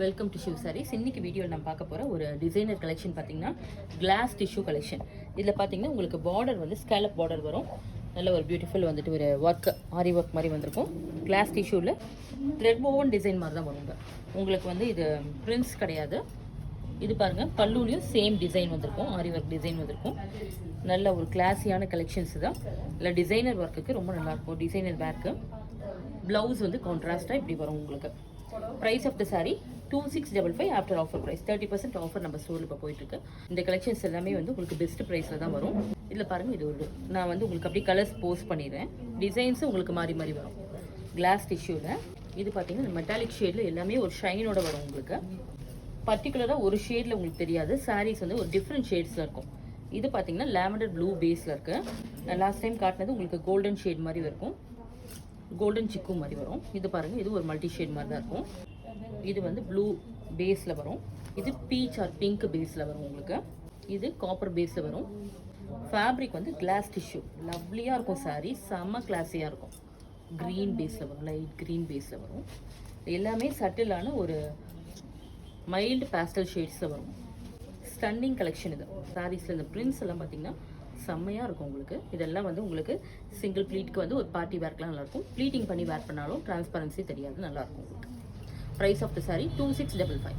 Welcome to Shiv saris. இன்னைக்கு வீடியோவில் நம்ம பார்க்க போகிற ஒரு டிசைனர் கலெக்ஷன் பார்த்தீங்கன்னா கிளாஸ் டிஷ்யூ கலெக்ஷன். இதில் பார்த்தீங்கன்னா உங்களுக்கு பார்டர் வந்து ஸ்கேலப் பார்டர் வரும். நல்ல ஒரு பியூட்டிஃபுல் வந்துட்டு ஒரு ஒர்க் ஆரி ஒர்க் மாதிரி வந்திருக்கும். கிளாஸ் டிஷ்யூவில் த்ரெட் ஓவன் டிசைன் மாதிரி தான் வருங்க. உங்களுக்கு வந்து இது பிரிண்ட்ஸ் கிடையாது. இது பாருங்கள், பல்லுலையும் சேம் டிசைன் வந்திருக்கும், ஆரி ஒர்க் டிசைன் வந்திருக்கும். நல்ல ஒரு கிளாஸியான கலெக்ஷன்ஸ் தான். இல்லை டிசைனர் ஒர்க்குக்கு ரொம்ப நல்லாயிருக்கும். டிசைனர் பேக்கு ப்ளவுஸ் வந்து கான்ட்ராஸ்ட்டாக இப்படி வரும் உங்களுக்கு. Price of the sari 2655 after offer price. 30% offer நம்ம ஸ்டோரில் இப்போ போயிட்டுருக்கு. இந்த கலெக்ஷன்ஸ் எல்லாமே வந்து உங்களுக்கு பெஸ்ட் ப்ரைஸில் தான் வரும். இதில் பாருங்கள், இது ஒரு நான் வந்து உங்களுக்கு அப்படியே கலர்ஸ் போஸ்ட் பண்ணிடுறேன். டிசைன்ஸும் உங்களுக்கு மாறி மாறி வரும். கிளாஸ் டிஷ்யூவில் இது பார்த்தீங்கன்னா மெட்டாலிக் ஷேடில் எல்லாமே ஒரு ஷைனோட வரும். உங்களுக்கு பர்டிகுலராக ஒரு ஷேடில் உங்களுக்கு தெரியாது. சாரீஸ் வந்து ஒரு டிஃப்ரெண்ட் ஷேட்ஸில் இருக்கும். இது பார்த்தீங்கன்னா லாவெண்டர் ப்ளூ பேஸில் இருக்குது. நான் லாஸ்ட் டைம் காட்டினது உங்களுக்கு கோல்டன் ஷேட் மாதிரி இருக்கும், கோல்டன் சிக்கு மாதிரி வரும். இது பாருங்கள், இது ஒரு மல்டி ஷேட் மாதிரி தான் இருக்கும். இது வந்து ப்ளூ பேஸில் வரும். இது பீச் ஆர் பிங்க் பேஸில் வரும். உங்களுக்கு இது காப்பர் பேஸில் வரும். ஃபேப்ரிக் வந்து கிளாஸ் டிஷ்யூ, லவ்லியாக இருக்கும். சாரீ செம்ம கிளாஸியாக இருக்கும். க்ரீன் பேஸில் வரும், லைட் க்ரீன் பேஸில் வரும். எல்லாமே சட்டிலான ஒரு மைல்டு பேஸ்டல் ஷேட்ஸில் வரும். ஸ்டன்னிங் கலெக்ஷன் இது. சாரீஸில் இந்த பிரிண்ட்ஸ் எல்லாம் பார்த்தீங்கன்னா செம்மையாக இருக்கும். உங்களுக்கு இதெல்லாம் வந்து உங்களுக்கு சிங்கிள் ப்ளீட்க்கு வந்து ஒரு பார்ட்டி வேர்க்கெலாம் நல்லாயிருக்கும். ப்ளீட்டிங் பண்ணி வேர் பண்ணாலும் டிரான்ஸ்பரன்சி தெரியாது, நல்லாயிருக்கும் உங்களுக்கு. Price of the sari 2655.